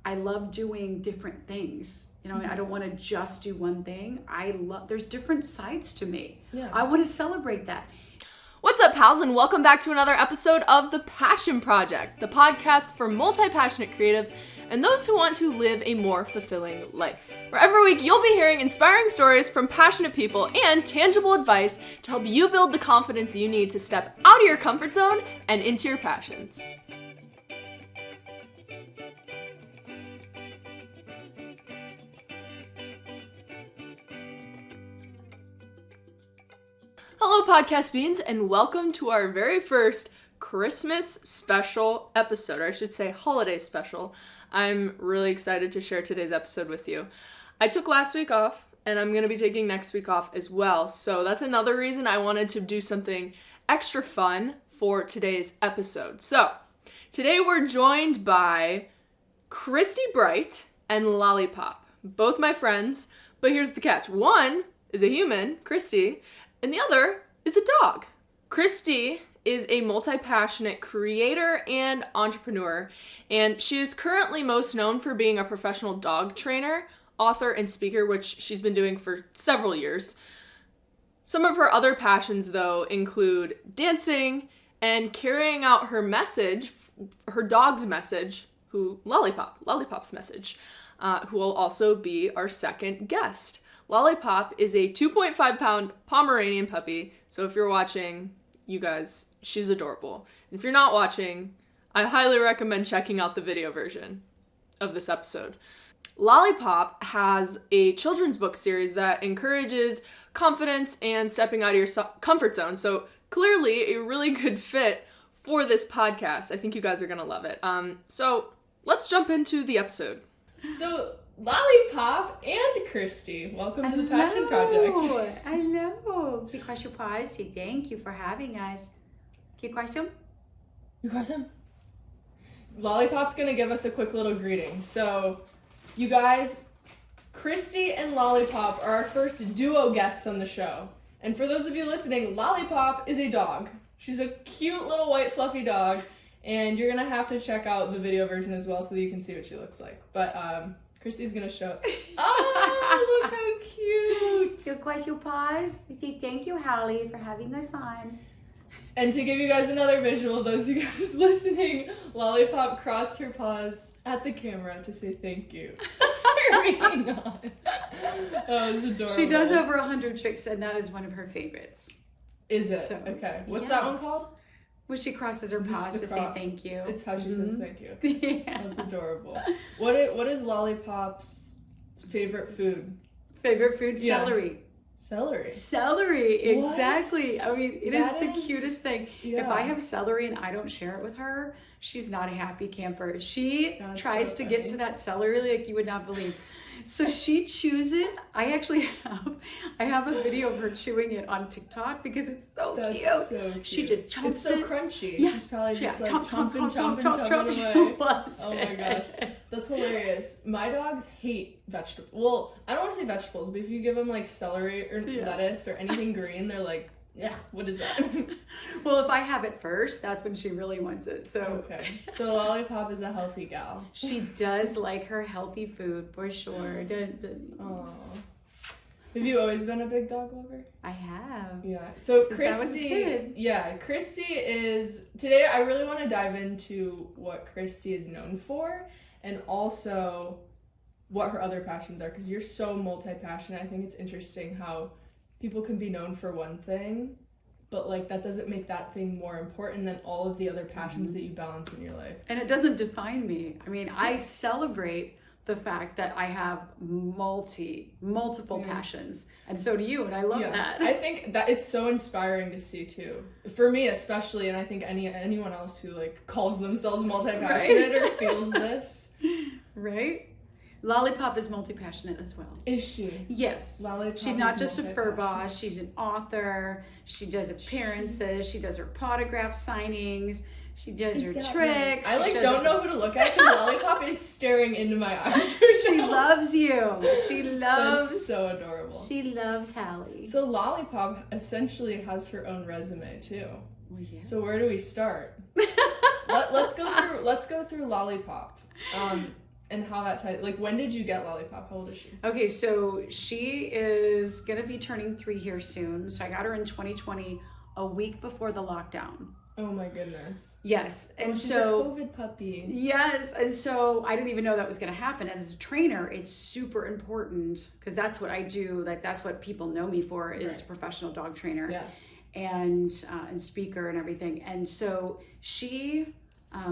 I love doing different things. You know, I don't want to just do one thing. There's different sides to me. Yeah. I want to celebrate that. What's up, pals, and welcome back to another episode of The Passion Project, the podcast for multi-passionate creatives and those who want to live a more fulfilling life. Where every week you'll be hearing inspiring stories from passionate people and tangible advice to help you build the confidence you need to step out of your comfort zone and into your passions. Hello, Podcast Beans, and welcome to our very first Christmas special episode, or I should say holiday special. I'm really excited to share today's episode with you. I took last week off, and I'm going to be taking next week off as well, so that's another reason I wanted to do something extra fun for today's episode. So, today we're joined by Kristy Bright and Lollipop, both my friends, but here's the catch. One is a human, Kristy, and the other is a dog. Kristy is a multi-passionate creator and entrepreneur, and she is currently most known for being a professional dog trainer, author, and speaker, which she's been doing for several years. Some of her other passions, though, include dancing and carrying out her message, her dog's message, Lollipop's message, who will also be our second guest. Lollipop is a 2.5 pound Pomeranian puppy, so if you're watching, you guys, she's adorable. And if you're not watching, I highly recommend checking out the video version of this episode. Lollipop has a children's book series that encourages confidence and stepping out of your comfort zone, so clearly a really good fit for this podcast. I think you guys are gonna love it. So let's jump into the episode. So, Lollipop and Kristy, welcome to the Passion Project. Hello. Que question paz? Thank you for having us. Que question? Your question? Lollipop's gonna give us a quick little greeting. So, you guys, Kristy and Lollipop are our first duo guests on the show. And for those of you listening, Lollipop is a dog. She's a cute little white fluffy dog, and you're gonna have to check out the video version as well so that you can see what she looks like. But, Kristy's gonna show. Oh, look how cute! Que question paz? Thank you, Hallee, for having us on. And to give you guys another visual, those of you guys listening, Lollipop crossed her paws at the camera to say thank you for being on. That was adorable. She does over 100 tricks, and that is one of her favorites. Is it? So, okay. What's yes. that one called? When she crosses her paws to say thank you. It's how she says thank you. Yeah. That's adorable. What is Lollipop's favorite food? Favorite food? Yeah. Celery. Celery, Exactly. I mean, it is the cutest thing. Yeah. If I have celery and I don't share it with her, she's not a happy camper. She tries to get to that celery like you would not believe. So she chews it. I actually have a video of her chewing it on TikTok because it's so cute. So cute. She just chomps It's so it. crunchy. Yeah. She's probably just like chomp, chomping She away. loves Oh my it. gosh. That's hilarious. My dogs hate vegetables. Well, I don't want to say vegetables, but if you give them like celery or lettuce or anything green, they're like, yeah, what is that? Well, if I have it first, that's when she really wants it. So Okay. So Lollipop is a healthy gal. she does like her healthy food for sure. Aww. Have you always been a big dog lover? I have. Yeah. So Since I was a kid. Kristy is, today I really want to dive into what Kristy is known for and also what her other passions are, because you're so multi-passionate. I think it's interesting how people can be known for one thing, but like that doesn't make that thing more important than all of the other passions that you balance in your life. And it doesn't define me. I mean, I celebrate the fact that I have multiple passions, and so do you, and I love that. I think that it's so inspiring to see too, for me especially, and I think anyone else who like calls themselves multi-passionate or feels this. Right? Lollipop is multi-passionate as well. Is she? Yes. Lollipop She's not is just a fur boss. She's an author. She does appearances. She does her autograph signings. She does her tricks. I don't know who to look at because Lollipop is staring into my eyes right She now. loves you. She loves. That's so adorable. She loves Hallee. So Lollipop essentially has her own resume too. Well, yes. So where do we start? Let's go through Lollipop. and how that ties, like, when did you get Lollipop? How old is she? Okay, so she is gonna be turning 3 here soon. So I got her in 2020, a week before the lockdown. Oh my goodness. Yes, and she's so a COVID puppy. Yes, and so I didn't even know that was going to happen. As a trainer, it's super important because that's what I do. Like that's what people know me for is professional dog trainer, Yes, and speaker and everything. And so she,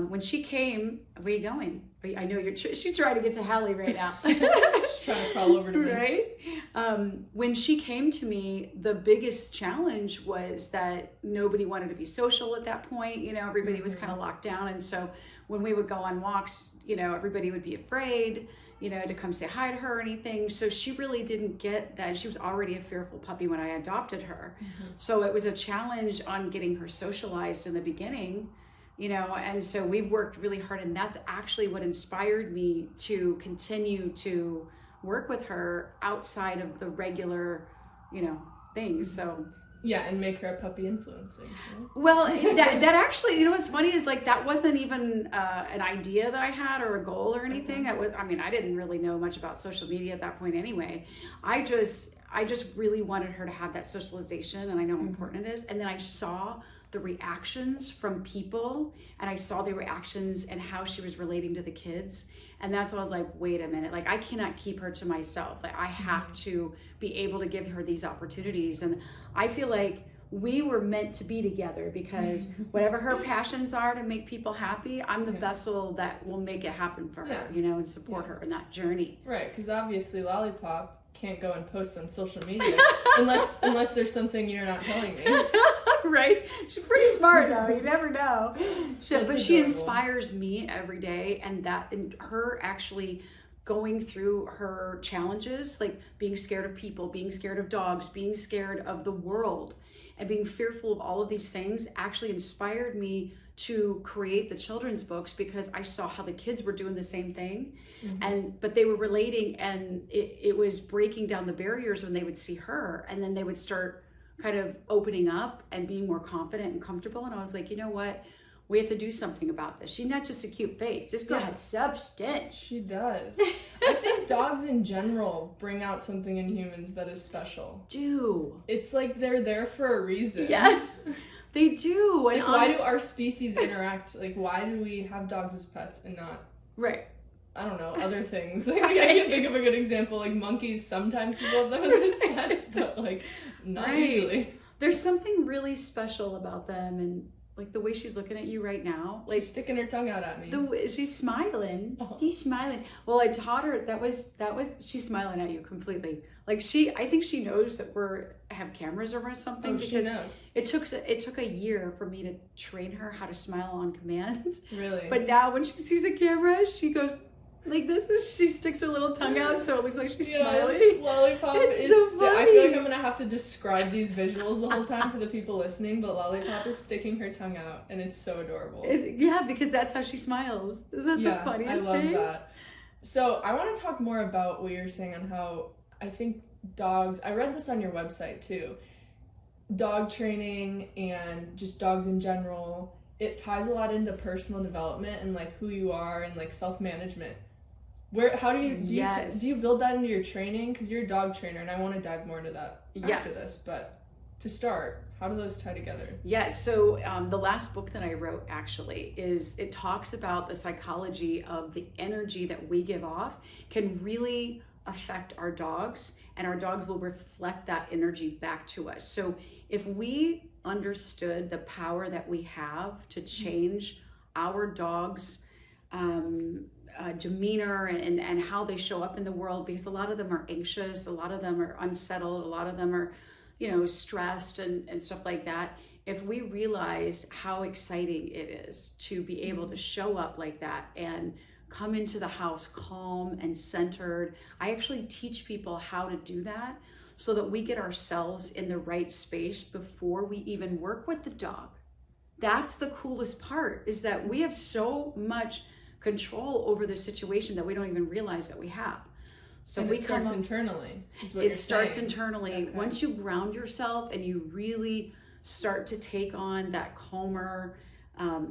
when she came, where are you going? I know she's trying to get to Hallee right now. she's trying to crawl over to me. Right? When she came to me, the biggest challenge was that nobody wanted to be social at that point. You know, everybody was kind of locked down. And so when we would go on walks, you know, everybody would be afraid, you know, to come say hi to her or anything. So she really didn't get that. She was already a fearful puppy when I adopted her. So it was a challenge on getting her socialized in the beginning. You know, and so we've worked really hard, and that's actually what inspired me to continue to work with her outside of the regular, you know, things. So yeah, and make her a puppy influencer. Right? Well, that actually, you know, what's funny is like that wasn't even an idea that I had or a goal or anything. It was, I mean, I didn't really know much about social media at that point anyway. I just really wanted her to have that socialization, and I know how important it is. And then I saw the reactions from people, and I saw the reactions and how she was relating to the kids, and that's when I was like, wait a minute, like I cannot keep her to myself. Like I have to be able to give her these opportunities. And I feel like we were meant to be together because whatever her passions are to make people happy, I'm the vessel that will make it happen for her, you know, and support her in that journey. Right, because obviously Lollipop can't go and post on social media unless there's something you're not telling me. Right? She's pretty smart though. You never know. But she adorable. inspires me every day, and her actually going through her challenges, like being scared of people, being scared of dogs, being scared of the world, and being fearful of all of these things actually inspired me to create the children's books because I saw how the kids were doing the same thing, but they were relating, and it was breaking down the barriers when they would see her, and then they would start kind of opening up and being more confident and comfortable. And I was like, you know what? We have to do something about this. She's not just a cute face. This girl has substance. She does. I think dogs in general bring out something in humans that is special. It's like they're there for a reason. Yeah, they do. Like, why do our species interact? Like, why do we have dogs as pets and not... Right. I don't know, other things. Like, I can think of a good example. Like, monkeys, sometimes people have them as pets, but, like, not usually. There's something really special about them, and, like, the way she's looking at you right now. Like, she's sticking her tongue out at me. She's smiling. She's smiling. Well, I taught her, she's smiling at you completely. Like, I think she knows that have cameras or something. Because she knows. It took a year for me to train her how to smile on command. Really? But now when she sees a camera, she goes... like this, she sticks her little tongue out so it looks like she's smiling. Lollipop it's is so funny. I feel like I'm gonna have to describe these visuals the whole time for the people listening, but Lollipop is sticking her tongue out, and it's so adorable. Because that's how she smiles. Isn't that the funniest thing? I love that. So I want to talk more about what you're saying on how I think dogs, I read this on your website too, dog training and just dogs in general, it ties a lot into personal development and like who you are and like self-management. How do you build that into your training? Because you're a dog trainer, and I want to dive more into that after this. But to start, how do those tie together? Yes. So the last book that I wrote actually it talks about the psychology of the energy that we give off can really affect our dogs, and our dogs will reflect that energy back to us. So if we understood the power that we have to change our dogs' demeanor and how they show up in the world, because a lot of them are anxious, a lot of them are unsettled, a lot of them are, you know, stressed and stuff like that. If we realized how exciting it is to be able to show up like that and come into the house calm and centered, I actually teach people how to do that so that we get ourselves in the right space before we even work with the dog. That's the coolest part, is that we have so much control over the situation that we don't even realize that we have. So and it starts internally. It starts internally. Okay. Once you ground yourself and you really start to take on that calmer,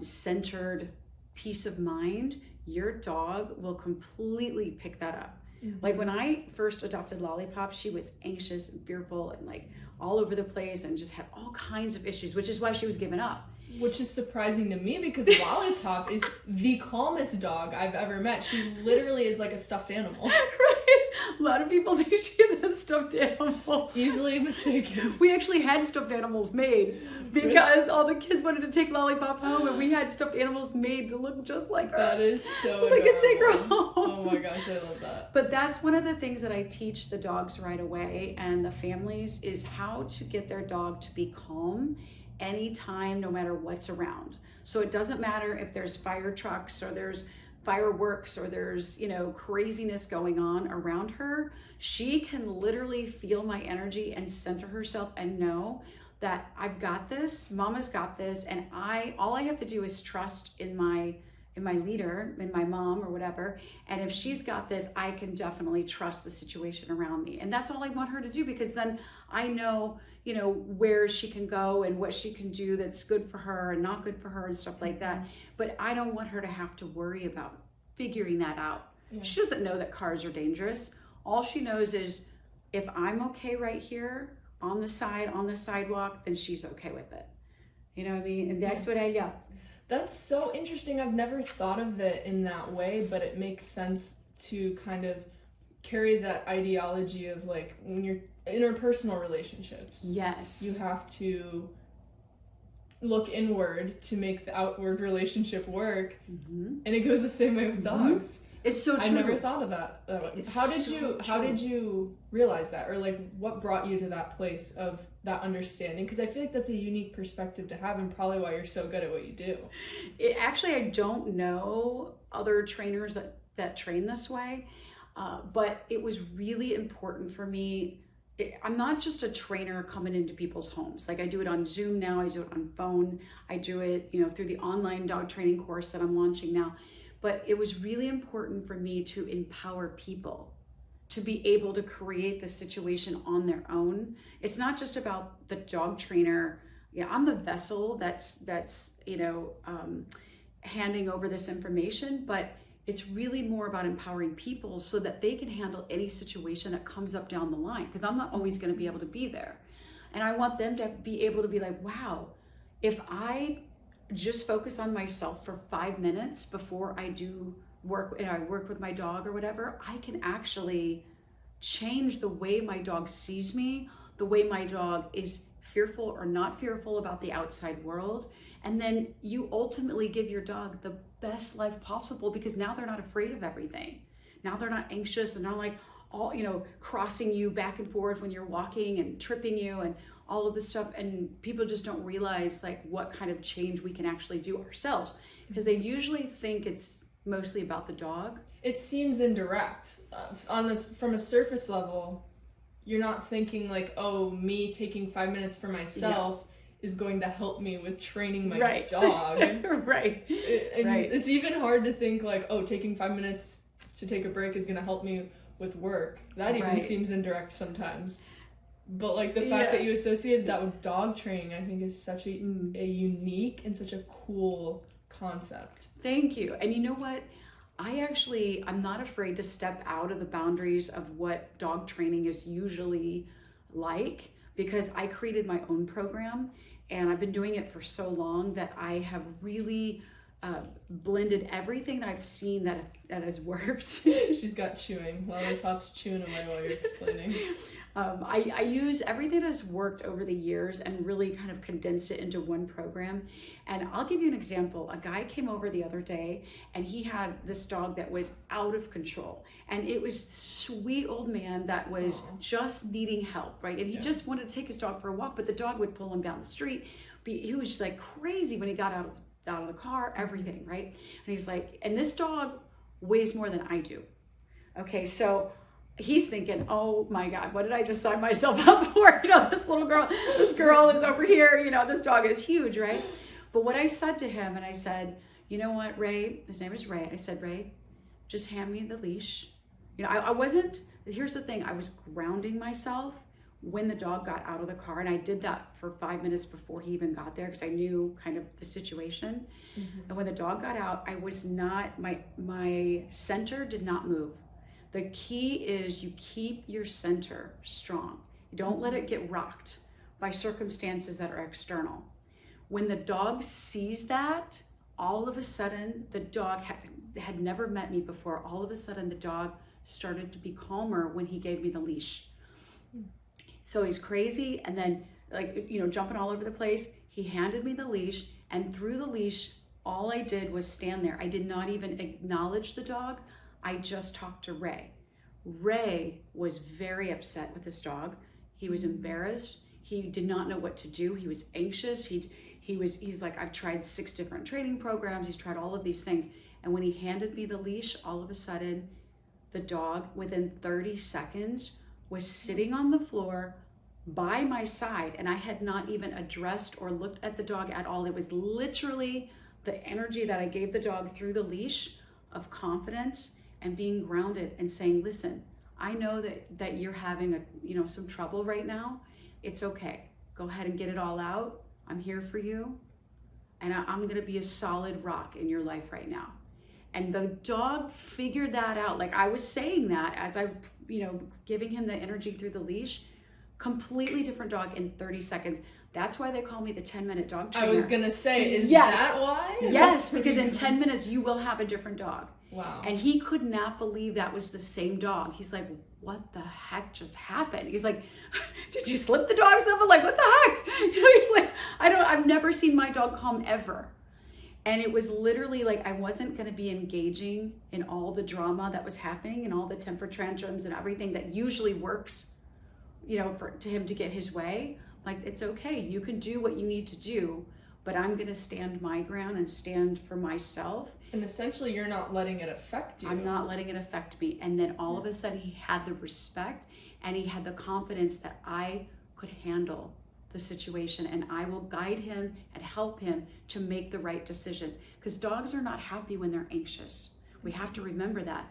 centered peace of mind, your dog will completely pick that up. Mm-hmm. Like when I first adopted Lollipop, she was anxious and fearful and like all over the place and just had all kinds of issues, which is why she was given up. Which is surprising to me because Lollipop is the calmest dog I've ever met. She literally is like a stuffed animal. Right? A lot of people think she's a stuffed animal. Easily mistaken. We actually had stuffed animals made because all the kids wanted to take Lollipop home, and we had stuffed animals made to look just like her. That is so we adorable. could take her home. Oh my gosh, I love that. But that's one of the things that I teach the dogs right away and the families is how to get their dog to be calm anytime, no matter what's around. So it doesn't matter if there's fire trucks or there's fireworks or there's, craziness going on around her. She can literally feel my energy and center herself and know that I've got this, Mama's got this, and all I have to do is trust in my leader, in my mom or whatever. And if she's got this, I can definitely trust the situation around me. And that's all I want her to do, because then I know, where she can go and what she can do that's good for her and not good for her and stuff like that. But I don't want her to have to worry about figuring that out. Yeah. She doesn't know that cars are dangerous. All she knows is if I'm okay right here on the sidewalk, then she's okay with it. You know what I mean? And that's what I love. That's so interesting. I've never thought of it in that way, but it makes sense to kind of carry that ideology of like when you're interpersonal relationships. Yes. You have to look inward to make the outward relationship work. Mm-hmm. And it goes the same way with dogs. It's so true. I never thought of that. How did you realize that? Or like what brought you to that place of that understanding? Because I feel like that's a unique perspective to have and probably why you're so good at what you do. I don't know other trainers that train this way, but it was really important for me. I'm not just a trainer coming into people's homes. Like I do it on Zoom now, I do it on phone, I do it, through the online dog training course that I'm launching now. But it was really important for me to empower people to be able to create the situation on their own. It's not just about the dog trainer. I'm the vessel that's handing over this information, but it's really more about empowering people so that they can handle any situation that comes up down the line, because I'm not always going to be able to be there. And I want them to be able to be like, wow, if I just focus on myself for 5 minutes before I do work, and I work with my dog or whatever, I can actually change the way my dog sees me, the way my dog is fearful or not fearful about the outside world. And then you ultimately give your dog the best life possible, because now they're not afraid of everything. Now they're not anxious and not like all, crossing you back and forth when you're walking and tripping you and all of this stuff. And people just don't realize like what kind of change we can actually do ourselves, because they usually think it's mostly about the dog. It seems indirect. From a surface level, you're not thinking like, oh, me taking 5 minutes for myself is going to help me with training my dog. Right. It's even hard to think like, oh, taking 5 minutes to take a break is going to help me with work. That even seems indirect sometimes. But like the fact that you associated that with dog training, I think is such a unique and such a cool concept. Thank you. And you know what? I'm not afraid to step out of the boundaries of what dog training is usually like, because I created my own program and I've been doing it for so long that I have really blended everything that I've seen that has worked. She's got chewing. Lollipop's chewing away while you're explaining. I use everything that has worked over the years and really kind of condensed it into one program. And I'll give you an example. A guy came over the other day and he had this dog that was out of control. And it was sweet old man that was just needing help, right? And he just wanted to take his dog for a walk, but the dog would pull him down the street. He was like crazy when he got out of the car, everything, right? And he's like, and this dog weighs more than I do. Okay, so he's thinking, oh my God, what did I just sign myself up for? This girl is over here, this dog is huge, right? But what I said to him, and I said, you know what, Ray, his name is Ray. I said, Ray, just hand me the leash. I wasn't, here's the thing, I was grounding myself when the dog got out of the car, and I did that for 5 minutes before he even got there because I knew kind of the situation. And when the dog got out, I was not, my center did not move. The key is you keep your center strong. Don't let it get rocked by circumstances that are external. When the dog sees that, all of a sudden, the dog had never met me before. All of a sudden, the dog started to be calmer when he gave me the leash. So he's crazy, and then jumping all over the place. He handed me the leash, and through the leash, all I did was stand there. I did not even acknowledge the dog. I just talked to Ray. Ray was very upset with this dog. He was embarrassed. He did not know what to do. He was anxious. He's like, I've tried 6 different training programs. He's tried all of these things. And when he handed me the leash, all of a sudden, the dog, within 30 seconds, was sitting on the floor by my side. And I had not even addressed or looked at the dog at all. It was literally the energy that I gave the dog through the leash of confidence and being grounded and saying, listen, I know that you're having some trouble right now. It's okay. Go ahead and get it all out. I'm here for you. And I'm going to be a solid rock in your life right now. And the dog figured that out. Like I was saying that as I, giving him the energy through the leash, completely different dog in 30 seconds. That's why they call me the 10-minute dog trainer. I was going to say, is that why? Yes, because in 10 minutes, you will have a different dog. Wow. And he could not believe that was the same dog. He's like, what the heck just happened? He's like, did you slip the dog stuff? I'm like, what the heck? He's like, I've never seen my dog calm ever. And it was literally like, I wasn't going to be engaging in all the drama that was happening and all the temper tantrums and everything that usually works, to him to get his way. Like, it's okay. You can do what you need to do, but I'm going to stand my ground and stand for myself. And essentially, you're not letting it affect you. I'm not letting it affect me. And then all of a sudden, he had the respect and he had the confidence that I could handle the situation and I will guide him and help him to make the right decisions. Because dogs are not happy when they're anxious. We have to remember that.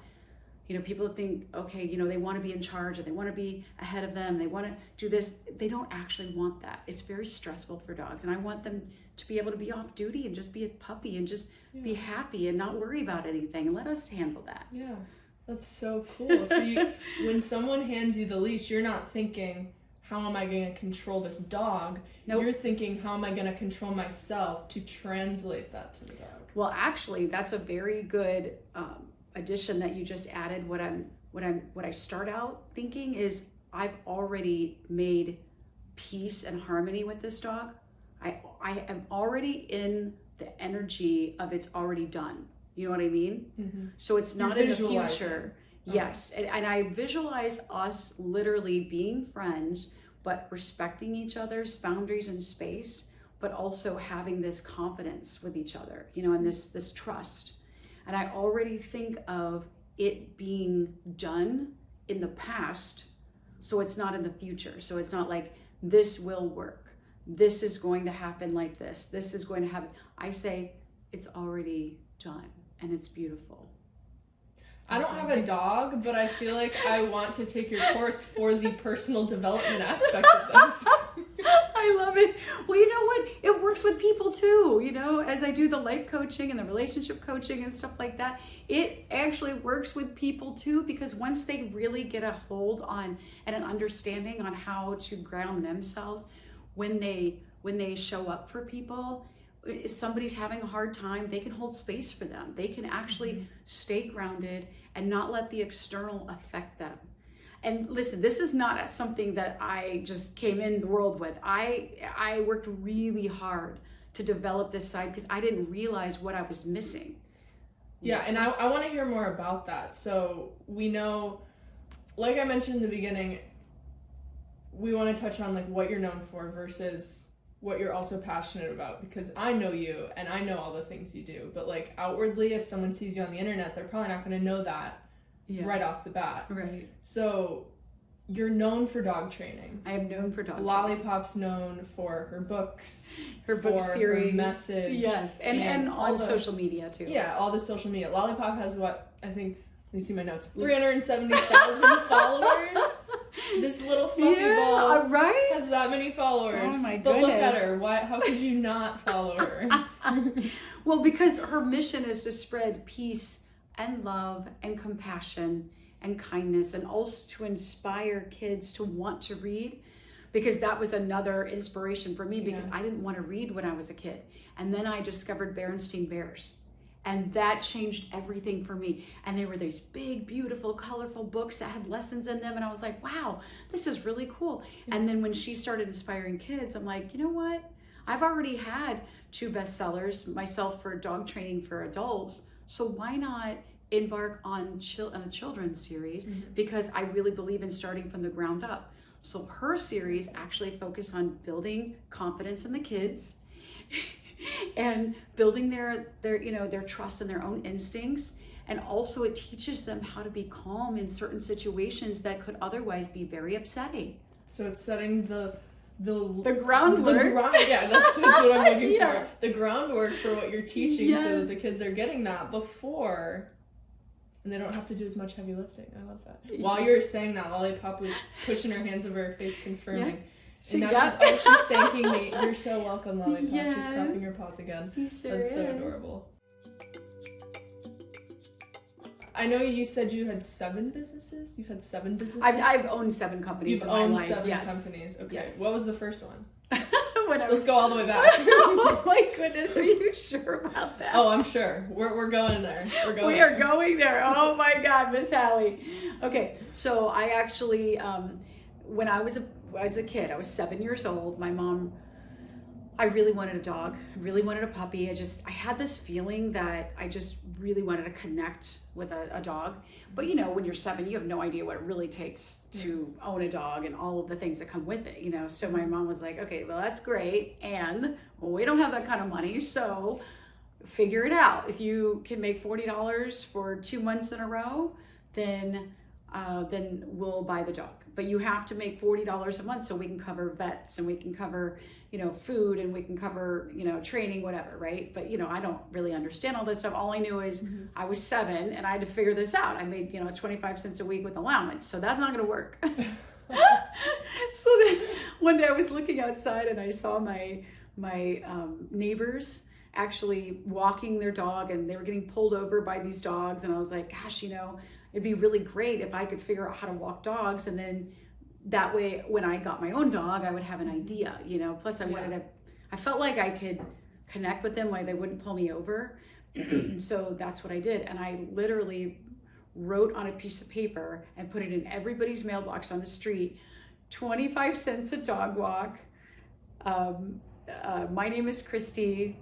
People think, okay, they want to be in charge and they want to be ahead of them. They want to do this. They don't actually want that. It's very stressful for dogs. And I want them to be able to be off duty and just be a puppy and just be happy and not worry about anything and let us handle that. Yeah, that's so cool. So when someone hands you the leash, you're not thinking, how am I going to control this dog? Nope. You're thinking, how am I going to control myself to translate that to the dog? Well, actually, that's a very good addition that you just added. What I start out thinking is I've already made peace and harmony with this dog. I am already in the energy of it's already done. You know what I mean? Mm-hmm. So it's not in the future. Yes. And I visualize us literally being friends, but respecting each other's boundaries and space, but also having this confidence with each other, and this trust. And I already think of it being done in the past, so it's not in the future. So it's not like this will work. This is going to happen like this. This is going to happen. I say it's already done and it's beautiful. I don't have a dog, but I feel like I want to take your course for the personal development aspect of this. I love it. Well, you know what? It works with people too. As I do the life coaching and the relationship coaching and stuff like that, it actually works with people too, because once they really get a hold on and an understanding on how to ground themselves, when they show up for people, if somebody's having a hard time, they can hold space for them. They can actually stay grounded and not let the external affect them. And listen, this is not something that I just came in the world with. I worked really hard to develop this side because I didn't realize what I was missing. Yeah, and I want to hear more about that. So we know, like I mentioned in the beginning, we want to touch on like what you're known for versus what you're also passionate about, because I know you and I know all the things you do, but like outwardly, if someone sees you on the internet, they're probably not going to know that right off the bat. Right. So you're known for dog training. I am known for dog training. Lollipop's known for her books, her book series, her message. Yes, and on social media too. Yeah, all the social media. Lollipop has what, I think, let me see my notes, 370,000 followers. this little fluffy ball right? has that many followers. Oh my But goodness. look at her. Why? How could you not follow her? Well, because her mission is to spread peace and love and compassion and kindness, and also to inspire kids to want to read, because that was another inspiration for me, because I didn't want to read when I was a kid. And then I discovered Berenstain Bears. And that changed everything for me. And they were these big, beautiful, colorful books that had lessons in them. And I was like, wow, this is really cool. And then when she started inspiring kids, I'm like, you know what? I've already had 2 bestsellers myself for dog training for adults. So why not embark on a children's series? Because I really believe in starting from the ground up. So her series actually focused on building confidence in the kids and building their trust in their own instincts. And also it teaches them how to be calm in certain situations that could otherwise be very upsetting. So it's setting the groundwork. That's what I'm looking Yes. for. The groundwork for what you're teaching, Yes. so that the kids are getting that before, and they don't have to do as much heavy lifting. I love that. While you were saying that, Lollipop was pushing her hands over her face, confirming. And now she's thanking me. You're so welcome, Lollipop. Yes. She's crossing her paws again. She sure That's so is. adorable. I know you said you had 7 businesses. You've had 7 businesses? I've owned 7 companies in my life. You've owned 7 yes. companies. Okay. Yes. What was the first one? Let's go all the way back. Oh my goodness, are you sure about that? Oh, I'm sure. We're going there. We are going there. Oh my God, Miss Hallee. Okay, so I actually, when I was a kid, I was 7 years old. My mom, I really wanted a dog. I really wanted a puppy. I had this feeling that I just really wanted to connect with a dog. But you know, when you're 7, you have no idea what it really takes to own a dog and all of the things that come with it, you know? So my mom was like, okay, well, that's great. And well, we don't have that kind of money. So figure it out. If you can make $40 for 2 months in a row, then we'll buy the dog. But you have to make $40 a month so we can cover vets and we can cover, you know, food and we can cover, you know, training, whatever, right? But, you know, I don't really understand all this stuff. All I knew is I was 7 and I had to figure this out. I made, you know, 25 cents a week with allowance. So that's not going to work. So then one day I was looking outside and I saw my neighbors actually walking their dog, and they were getting pulled over by these dogs. And I was like, gosh, you know, it'd be really great if I could figure out how to walk dogs. And then that way, when I got my own dog, I would have an idea, you know. Plus I felt like I could connect with them while they wouldn't pull me over. So that's what I did. And I literally wrote on a piece of paper and put it in everybody's mailbox on the street, 25 cents a dog walk. My name is Kristy,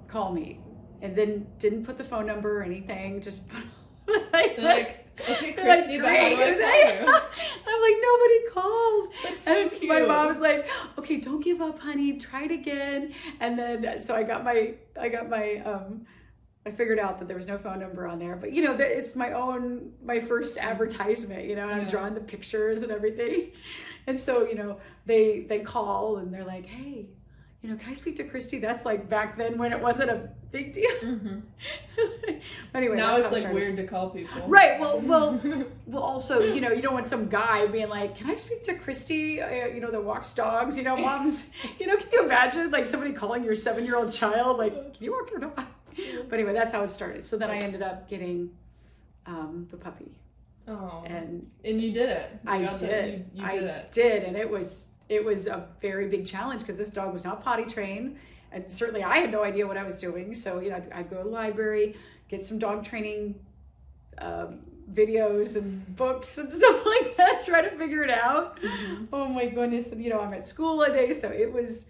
call me. And then didn't put the phone number or anything, just put okay, Kristy, but how do I call you? I'm like, nobody called. That's so and cute. My mom was like, okay, don't give up, honey. Try it again. And then, so I figured out that there was no phone number on there. But, you know, it's my first advertisement, you know, and I'm drawing the pictures and everything. And so, you know, they call and they're like, hey, you know, can I speak to Kristy? That's like back then when it wasn't a big deal. Anyway, now it's like weird to call people. Right. Well. Also, you know, you don't want some guy being like, "Can I speak to Kristy? You know, that walks dogs. You know, moms. You know, can you imagine like somebody calling your 7-year-old child like, "Can you walk your dog?" But anyway, that's how it started. So then I ended up getting the puppy. Oh. And you did it. I did, and it was a very big challenge because this dog was not potty trained, and certainly I had no idea what I was doing. So, you know, I'd go to the library, get some dog training videos and books and stuff like that, try to figure it out. Oh my goodness. And, you know, I'm at school a day, so it was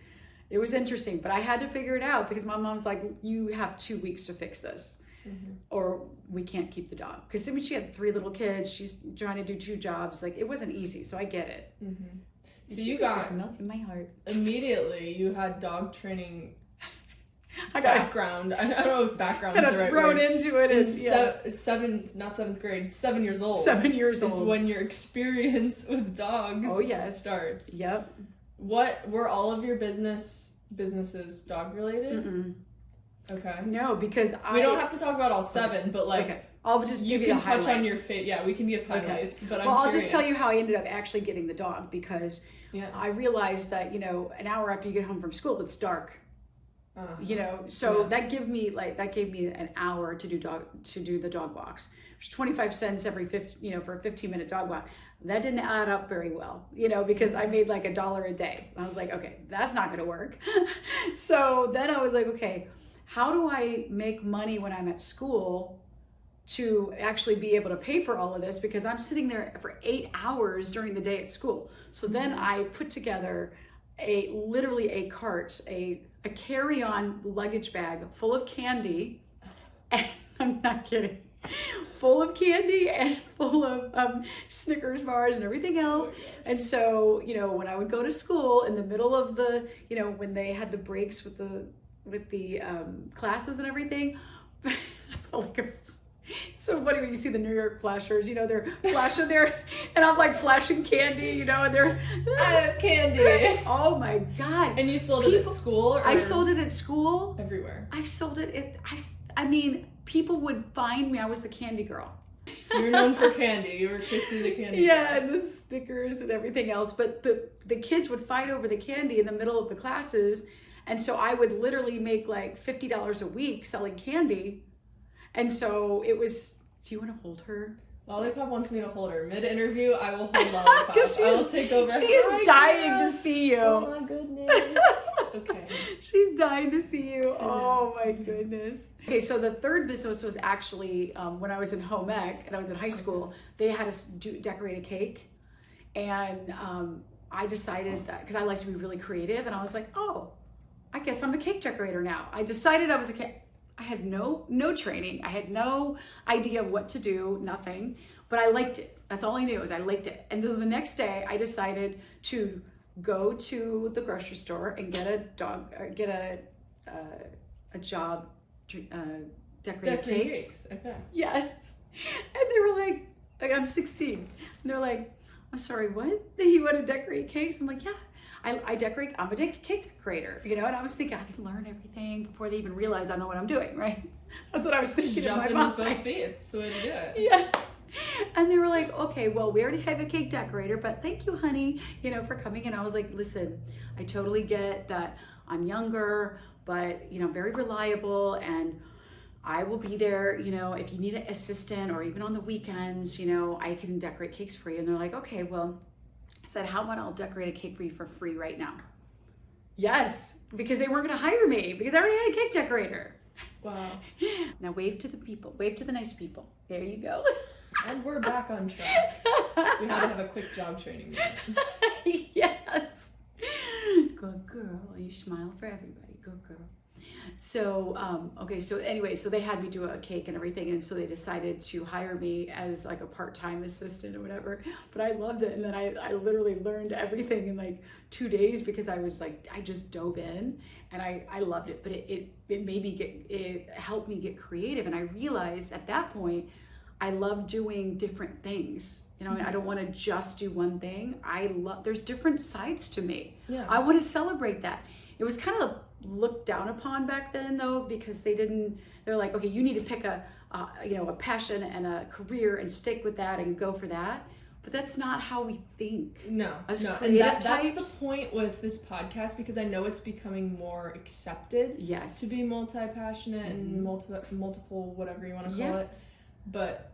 interesting, but I had to figure it out because my mom's like, you have 2 weeks to fix this. Or we can't keep the dog. Because I mean, she had 3 little kids. She's trying to do 2 jobs. Like, it wasn't easy. So I get it. So you got just melting my heart. Immediately. You had dog training background. I don't know if background is the right thrown word. into it. And 7th grade. 7 years old. 7 years old is when your experience with dogs starts. Yep. What were all of your businesses dog related? Mm-mm. Okay. No, because we don't have to talk about all 7, but like I'll just give you the can touch highlights. on your face. Yeah, we can give highlights, but I'll just tell you how I ended up actually getting the dog, because Yeah. I realized that, an hour after you get home from school, it's dark. So that gave me an hour to do the dog walks, which is 25 cents every for a 15-minute dog walk. That didn't add up very well, because I made like $1 a day. I was like, okay, that's not going to work. So then I was like, okay, how do I make money when I'm at school to actually be able to pay for all of this? Because I'm sitting there for 8 hours during the day at school. So then I put together literally a cart, a carry-on luggage bag full of candy, and I'm not kidding, full of candy and full of Snickers bars and everything else. And so, when I would go to school in the middle of the, when they had the breaks with the classes and everything, I felt like it's so funny when you see the New York flashers, they're flashing there, and I'm like flashing candy, and they're, I have candy. Oh my God. And you sold it at school? Or I sold it at school. Everywhere. I sold it I mean, people would find me. I was the candy girl. So you're known for candy. You were Kristy the candy girl. And the stickers and everything else. But the kids would fight over the candy in the middle of the classes. And so I would literally make like $50 a week selling candy. And so it was, do you want to hold her? Lollipop wants me to hold her. Mid-interview, I will hold Lollipop. I will take over. She is dying to see you. Oh my goodness. Okay. She's dying to see you. Oh my goodness. Okay, so the third business was actually when I was in home ec and I was in high school, they had us decorate a cake. And I decided that, because I like to be really creative, and I was like, oh, I guess I'm a cake decorator now. I decided I was a cake. I had no training. I had no idea what to do, nothing, but I liked it. That's all I knew, is I liked it. And then the next day I decided to go to the grocery store and get a job decorating cakes. Okay. Yes. And they were like, I'm 16. And they're like, I'm sorry, what? You want to decorate cakes? I'm like, yeah. I decorate, I'm a cake decorator, and I was thinking I can learn everything before they even realize I know what I'm doing, right? That's what I was thinking in my mind. Jump in with both feet, it's the way to do it. Yes. And they were like, okay, well, we already have a cake decorator, but thank you, honey, for coming. And I was like, listen, I totally get that I'm younger, but, very reliable, and I will be there, if you need an assistant or even on the weekends, I can decorate cakes for you. And they're like, okay, well, I said, how about I'll decorate a cake for you for free right now? Yes, because they weren't going to hire me because I already had a cake decorator. Wow. Now wave to the people. Wave to the nice people. There you go. And we're back on track. We had to have a quick job training moment. Yes. Good girl. You smile for everybody. Good girl. So, okay, so anyway, so they had me do a cake and everything, and so they decided to hire me as like a part-time assistant or whatever, but I loved it. And then I literally learned everything in like 2 days, because I was like, I just dove in, and I loved it. But it made me it helped me get creative, and I realized at that point, I love doing different things. I don't want to just do one thing. There's different sides to me. Yeah. I want to celebrate that. It was kind of looked down upon back then, though, because they're like, okay, you need to pick a passion and a career and stick with that and go for that. But that's not how we think. No. And that's the point with this podcast, because I know it's becoming more accepted. Yes. To be multi-passionate and multiple, whatever you want to call it. But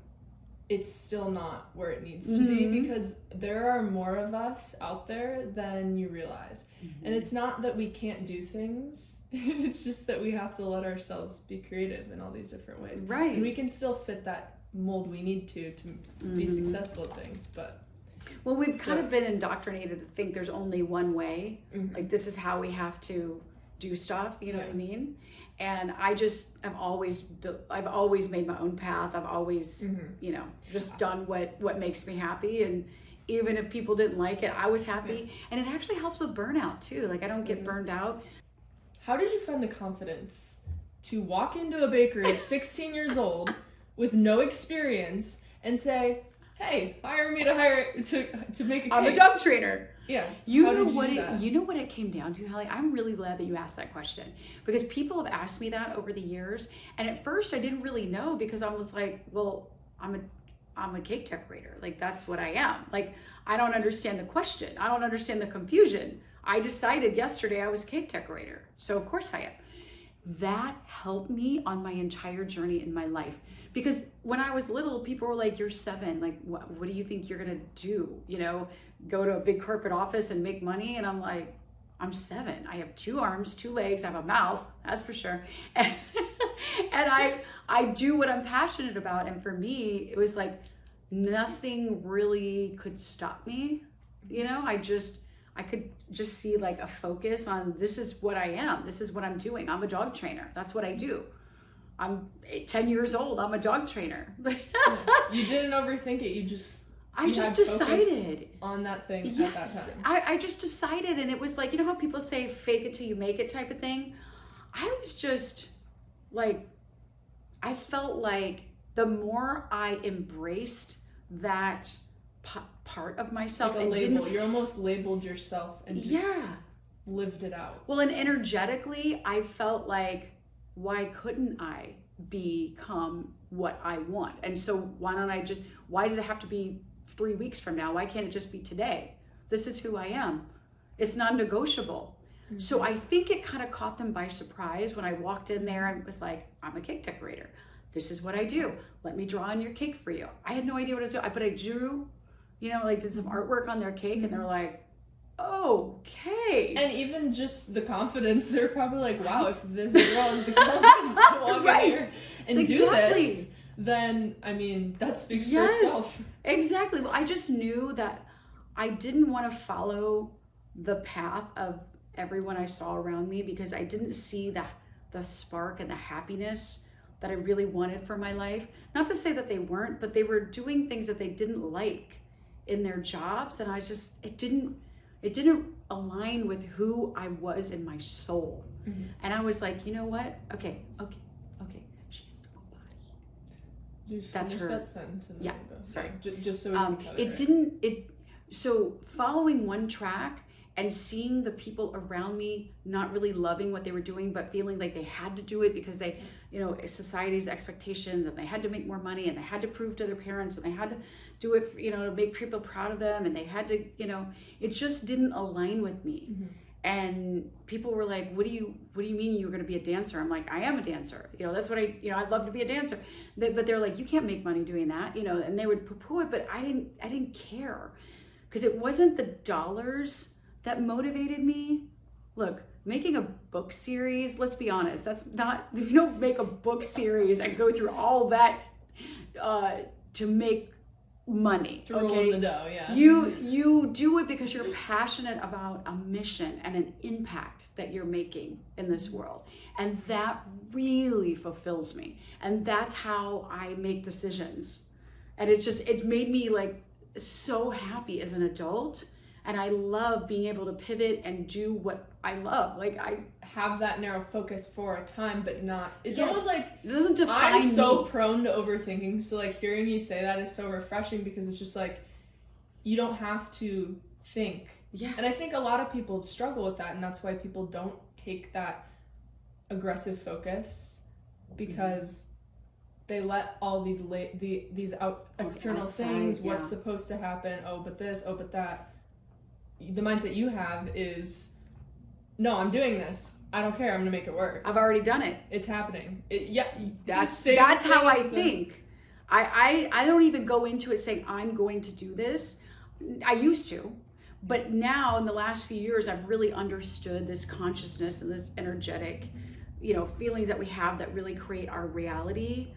it's still not where it needs to be, because there are more of us out there than you realize. And it's not that we can't do things. It's just that we have to let ourselves be creative in all these different ways. Right. And we can still fit that mold we need to be successful at things. But well, we've kind of been indoctrinated to think there's only one way. Like, this is how we have to do stuff. You know what I mean? And I've always made my own path. I've always, just done what makes me happy. And even if people didn't like it, I was happy. And it actually helps with burnout too. Like, I don't get burned out. How did you find the confidence to walk into a bakery at 16 years old with no experience and say, hey, hire me to make a cake. I'm a dog trainer. Yeah. You know what it came down to, Hallee? I'm really glad that you asked that question, because people have asked me that over the years, and at first I didn't really know, because I was like, well, I'm a cake decorator. Like, that's what I am. Like, I don't understand the question. I don't understand the confusion. I decided yesterday I was a cake decorator, so of course I am. That helped me on my entire journey in my life. Because when I was little, people were like, you're 7. Like, what do you think you're going to do? You know, go to a big corporate office and make money? And I'm like, I'm 7. I have 2 arms, 2 legs. I have a mouth, that's for sure. And I do what I'm passionate about. And for me, it was like nothing really could stop me. You know, I could just see like a focus on, this is what I am. This is what I'm doing. I'm a dog trainer. That's what I do. I'm 10 years old. I'm a dog trainer. You didn't overthink it. I just decided on that thing at that time. I just decided, and it was like, you know how people say fake it till you make it type of thing? I was just like, I felt like the more I embraced that part of myself, like a label. You almost labeled yourself and just lived it out. Well, and energetically, I felt like, why couldn't I become what I want? And so why does it have to be 3 weeks from now? Why can't it just be today? This is who I am. It's non-negotiable. Mm-hmm. So I think it kind of caught them by surprise when I walked in there and was like, I'm a cake decorator. This is what I do. Let me draw on your cake for you. I had no idea what I was doing, but I drew, you know, like did some artwork on their cake, and they're like, okay. And even just the confidence, they're probably like, wow, if this girl has the confidence to walk in here and do this, then, I mean, that speaks for itself. Exactly. Well, I just knew that I didn't want to follow the path of everyone I saw around me, because I didn't see the spark and the happiness that I really wanted for my life. Not to say that they weren't, but they were doing things that they didn't like in their jobs, and it didn't align with who I was in my soul. Mm-hmm. And I was like, you know what? Okay. She has no body. That's her. That sentence. Yeah. Sorry. Just so we can cut it. So following one track and seeing the people around me not really loving what they were doing, but feeling like they had to do it because they, you know, society's expectations, and they had to make more money, and they had to prove to their parents, and they had to do it, you know, to make people proud of them, and they had to, you know, it just didn't align with me. Mm-hmm. And people were like, what do you mean you're going to be a dancer? I'm like, I am a dancer. You know, that's what I'd love to be a dancer. But they're like, you can't make money doing that, you know, and they would poo-poo it, but I didn't care, because it wasn't the dollars that motivated me. Look, making a book series, let's be honest, that's not, you don't make a book series and go through all that to make money. To roll in the dough, yeah. You do it because you're passionate about a mission and an impact that you're making in this world. And that really fulfills me. And that's how I make decisions. And it made me like so happy as an adult. And I love being able to pivot and do what I love. Like, I have that narrow focus for a time, but not, it's almost like, it doesn't define I'm so prone to overthinking. So like hearing you say that is so refreshing, because it's just like, you don't have to think. Yeah. And I think a lot of people struggle with that. And that's why people don't take that aggressive focus, because they let all these external outside, things, what's supposed to happen, oh, but this, oh, but that. The mindset you have is, no, I'm doing this. I don't care. I'm gonna make it work. I've already done it. It's happening. That's how I think. I don't even go into it saying I'm going to do this. I used to, but now in the last few years, I've really understood this consciousness and this energetic, you know, feelings that we have that really create our reality.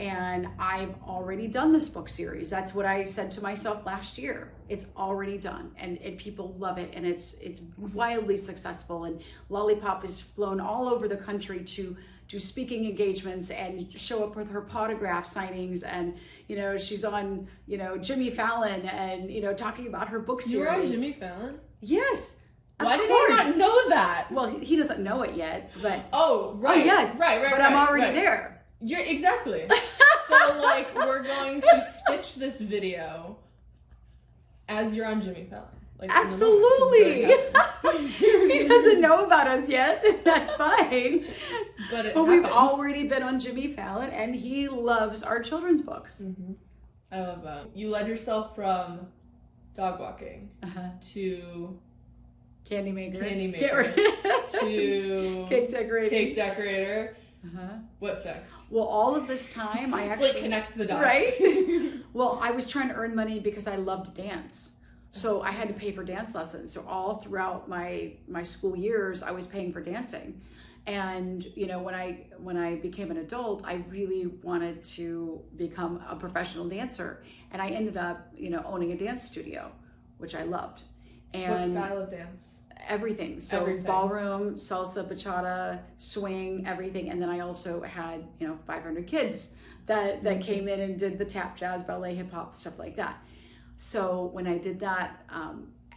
And I've already done this book series. That's what I said to myself last year. It's already done, and people love it, and it's wildly successful. And Lollipop is flown all over the country to do speaking engagements and show up with her autograph signings. And, you know, she's on, you know, Jimmy Fallon, and, you know, talking about her book series. You were on Jimmy Fallon? Yes. Why did he not know that? Well, he doesn't know it yet, but. Oh, right. Oh, yes. Right. But I'm already there. You're exactly. So like, we're going to stitch this video as you're on Jimmy Fallon. Like, absolutely. He doesn't know about us yet. That's fine. But we've already been on Jimmy Fallon, and he loves our children's books. Mm-hmm. I love that. You led yourself from dog walking to candy maker to cake decorator. What's next? Well, all of this time, I actually like connect the dots. Right? Well, I was trying to earn money because I loved to dance. So I had to pay for dance lessons. So all throughout my school years, I was paying for dancing. And when I became an adult, I really wanted to become a professional dancer. And I ended up, owning a dance studio, which I loved. And what style of dance? Everything. So ballroom, salsa, bachata, swing, everything. And then I also had, 500 kids that came in and did the tap, jazz, ballet, hip hop, stuff like that. So when I did that,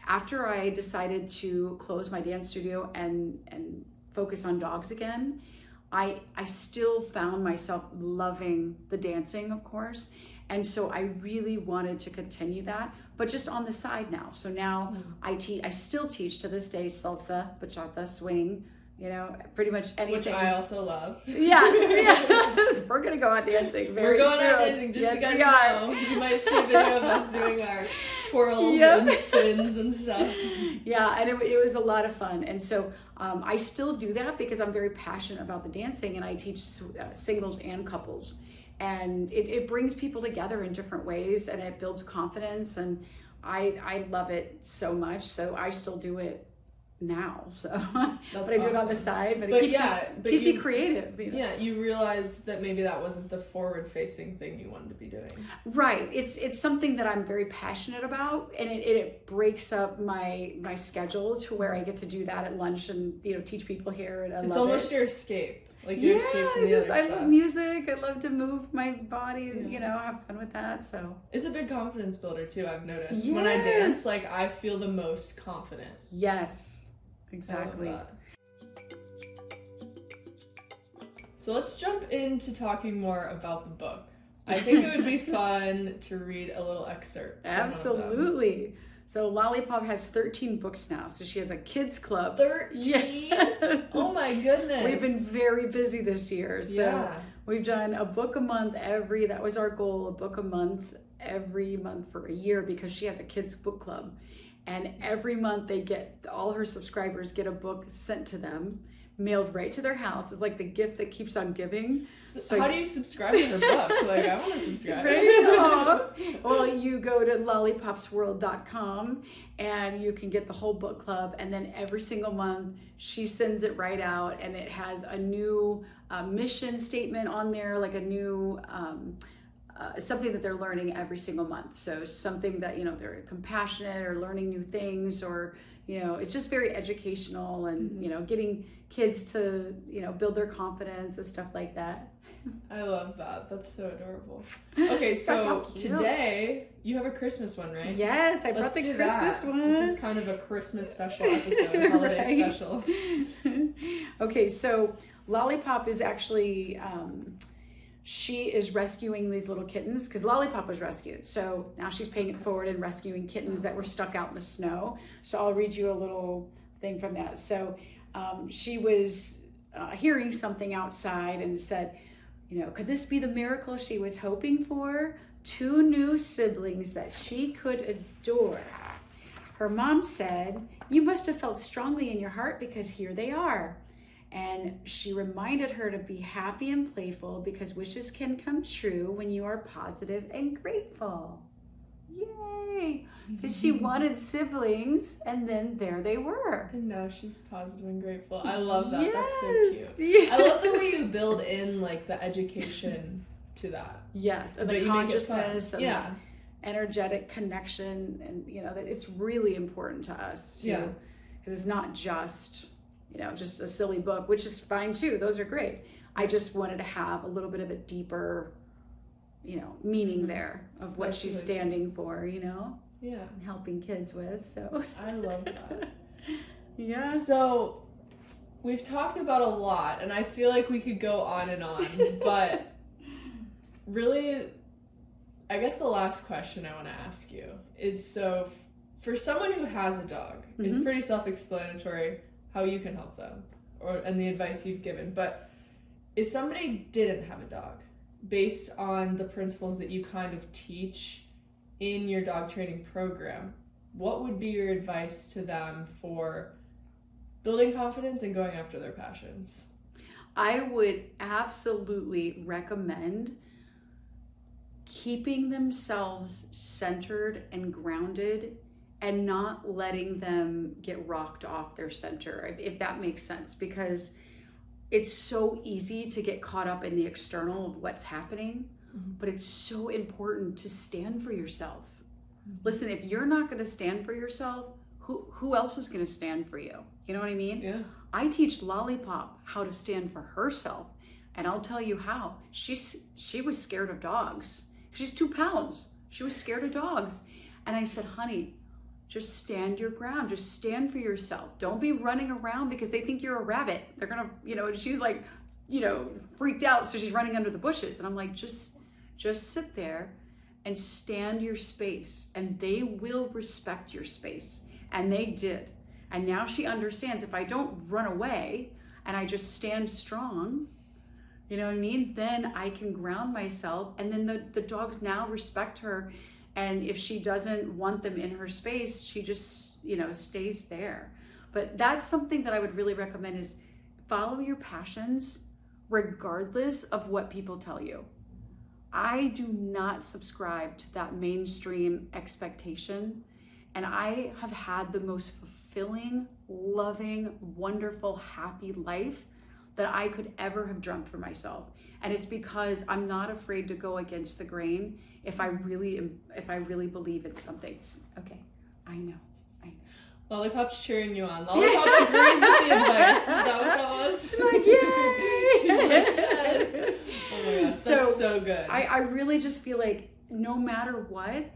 after I decided to close my dance studio and focus on dogs again, I still found myself loving the dancing, of course. And so I really wanted to continue that, but just on the side now. So now I still teach to this day salsa, bachata, swing, pretty much anything. Which I also love. Yes. We're going to go out dancing very soon. We're going out dancing, just so you guys know. You might see a video of us doing our twirls and spins and stuff. Yeah, and it was a lot of fun. And so I still do that because I'm very passionate about the dancing, and I teach singles and couples. And it brings people together in different ways, and it builds confidence, and I love it so much. So I still do it now. So but I do it on the side, but it keeps me creative. Yeah, you realize that maybe that wasn't the forward-facing thing you wanted to be doing. Right. It's something that I'm very passionate about, and it breaks up my schedule to where I get to do that at lunch and teach people here, and it's almost your escape. Like your escape from the other stuff. I love music. I love to move my body and have fun with that. So it's a big confidence builder too. I've noticed when I dance, like I feel the most confident. Yes, exactly. I love that. So let's jump into talking more about the book. I think it would be fun to read a little excerpt. Absolutely. So Lollipop has 13 books now. So she has a kids club. 13? Yes. Oh my goodness. We've been very busy this year. So we've done a book a month that was our goal, a book a month every month for a year, because she has a kids book club. And every month all her subscribers get a book sent to them, mailed right to their house. It's like the gift that keeps on giving. So how do you subscribe to her book? Like, I want to subscribe. Right? Well, you go to lollipopsworld.com and you can get the whole book club. And then every single month she sends it right out, and it has a new mission statement on there, like a new something that they're learning every single month. So something that, they're compassionate or learning new things, or it's just very educational, and getting kids to build their confidence and stuff like that. I love that. That's so adorable. Okay, so today you have a Christmas one, right? Yes, I brought the Christmas one. This is kind of a Christmas special episode, holiday special. Okay, so Lollipop is actually she is rescuing these little kittens, because Lollipop was rescued. So now she's paying it forward and rescuing kittens that were stuck out in the snow. So I'll read you a little thing from that. So she was hearing something outside and said, could this be the miracle she was hoping for? 2 new siblings that she could adore. Her mom said, you must have felt strongly in your heart, because here they are. And she reminded her to be happy and playful, because wishes can come true when you are positive and grateful. Yay! Because she wanted siblings, and then there they were. And now she's positive and grateful. I love that. Yes. That's so cute. Yes. I love the way you build in like the education to that. Yes, and the consciousness and the energetic connection, and that it's really important to us too. Yeah. Because it's not just just a silly book, which is fine too. Those are great. I just wanted to have a little bit of a deeper, meaning there of what she's standing for, Yeah. and helping kids with. So I love that. Yeah. So we've talked about a lot, and I feel like we could go on and on, but really, I guess the last question I want to ask you is, so for someone who has a dog, it's pretty self-explanatory how you can help them and the advice you've given. But if somebody didn't have a dog, based on the principles that you kind of teach in your dog training program, what would be your advice to them for building confidence and going after their passions? I would absolutely recommend keeping themselves centered and grounded and not letting them get rocked off their center, if that makes sense, because it's so easy to get caught up in the external of what's happening, but it's so important to stand for yourself. Listen, if you're not going to stand for yourself, who else is going to stand for you? You know what I mean? Yeah. I teach Lollipop how to stand for herself, and I'll tell you how. She was scared of dogs. She's 2 pounds. She was scared of dogs. And I said, honey, just stand your ground. Just stand for yourself. Don't be running around because they think you're a rabbit. They're going to, and she's like, freaked out. So she's running under the bushes. And I'm like, just sit there and stand your space, and they will respect your space. And they did. And now she understands, if I don't run away and I just stand strong, you know what I mean? Then I can ground myself, and then the dogs now respect her. And if she doesn't want them in her space, she just, stays there. But that's something that I would really recommend, is follow your passions regardless of what people tell you. I do not subscribe to that mainstream expectation. And I have had the most fulfilling, loving, wonderful, happy life that I could ever have dreamt for myself. And it's because I'm not afraid to go against the grain if I really believe in something. Okay, I know. Lollipop's cheering you on. Lollipop agrees with the advice. Is that what that was? She's like, yay! She's like, yes. Oh my gosh, that's so good. I really just feel like no matter what,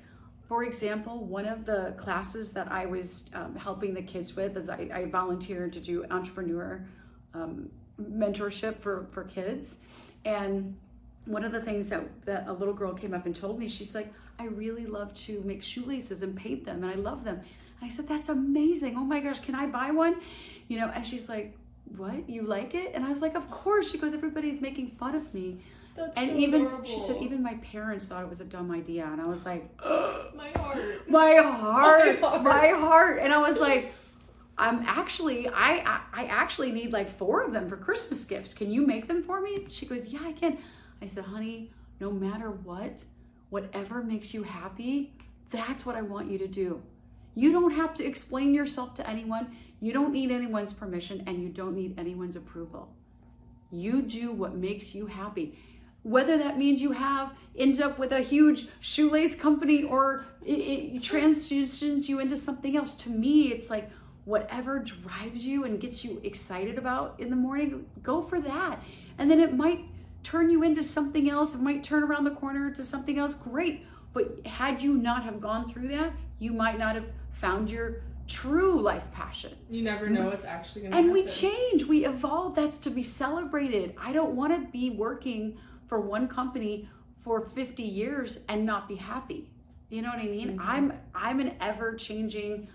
for example, one of the classes that I was helping the kids with, is I volunteered to do entrepreneur mentorship for kids. And one of the things that a little girl came up and told me, she's like, I really love to make shoelaces and paint them, and I love them. And I said, that's amazing. Oh my gosh, can I buy one? And she's like, what? You like it? And I was like, of course. She goes, everybody's making fun of me. That's and so even adorable. She said, even my parents thought it was a dumb idea. And I was like, my heart. My heart. And I was like, I actually need like 4 of them for Christmas gifts. Can you make them for me? She goes, yeah, I can. I said, honey, no matter what, whatever makes you happy, that's what I want you to do. You don't have to explain yourself to anyone. You don't need anyone's permission, and you don't need anyone's approval. You do what makes you happy. Whether that means you end up with a huge shoelace company, or it transitions you into something else. To me, it's like, whatever drives you and gets you excited about in the morning, go for that. And then it might turn you into something else. It might turn around the corner to something else. Great. But had you not have gone through that, you might not have found your true life passion. You never know what's actually going to happen. And we change, we evolve. That's to be celebrated. I don't want to be working for one company for 50 years and not be happy. You know what I mean? Mm-hmm. I'm an ever-changing,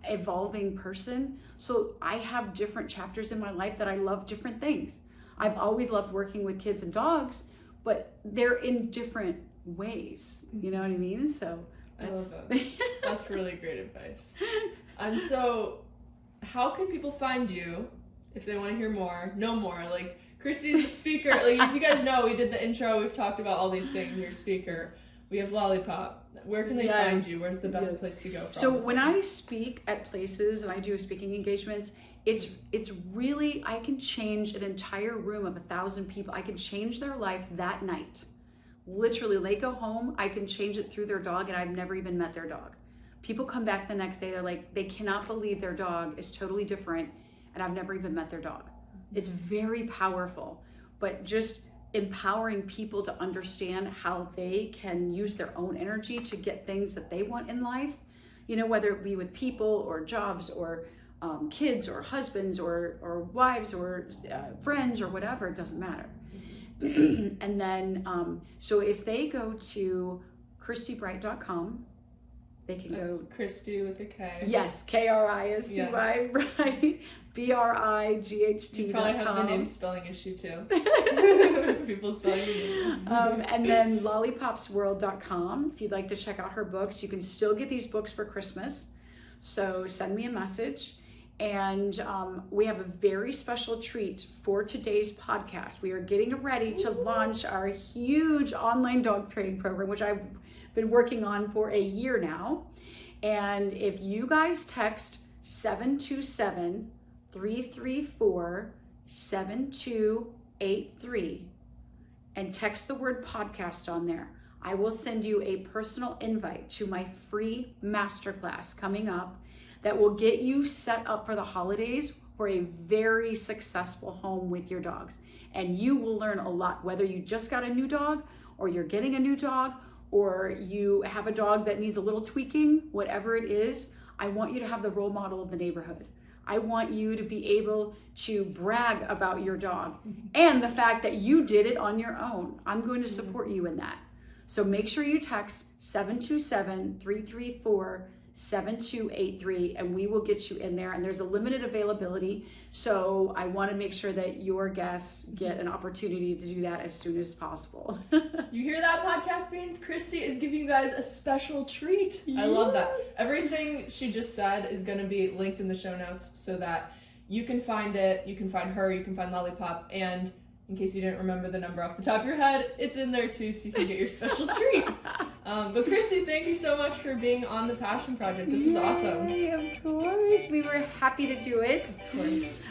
evolving person. So I have different chapters in my life that I love different things. I've always loved working with kids and dogs, but they're in different ways. You know what I mean? So I love that. That's really great advice. And so how can people find you if they want to hear more, know more? Like, Kristy's a speaker. Like, as you guys know, we did the intro. We've talked about all these things. You're a speaker. We have Lollipop. Where can they find you? Where's the best place to go? So when I speak at places and I do speaking engagements, it's really, I can change an entire room of 1,000 people. I can change their life that night. Literally, they go home, I can change it through their dog, and I've never even met their dog. People come back the next day, they're like, they cannot believe their dog is totally different, and I've never even met their dog. It's very powerful, but just empowering people to understand how they can use their own energy to get things that they want in life, whether it be with people or jobs or kids or husbands or wives or friends or whatever, it doesn't matter. And then, so if they go to KristyBright.com, they can That's go. Kristy with a K. Yes, Kristy, Yes. right? BRIGHT. You probably have the name spelling issue too. People spelling your name. And then lollipopsworld.com. If you'd like to check out her books, you can still get these books for Christmas. So send me a message. And we have a very special treat for today's podcast. We are getting ready to launch our huge online dog training program, which I've been working on for a year now. And if you guys text 727-334-7283 and text the word podcast on there, I will send you a personal invite to my free masterclass coming up that will get you set up for the holidays for a very successful home with your dogs. And you will learn a lot, whether you just got a new dog or you're getting a new dog or you have a dog that needs a little tweaking, whatever it is. I want you to have the role model of the neighborhood. I want you to be able to brag about your dog and the fact that you did it on your own. I'm going to support you in that. So make sure you text 727-334-7283 and we will get you in there. And there's a limited availability. So I want to make sure that your guests get an opportunity to do that as soon as possible. You hear that, podcast beans? Kristy is giving you guys a special treat. I love that. Everything she just said is going to be linked in the show notes so that you can find it, you can find her, you can find Lollipop, and in case you didn't remember the number off the top of your head, it's in there too, so you can get your special treat. But Kristy, thank you so much for being on the Passion Project. This is awesome. Of course. We were happy to do it. Of course.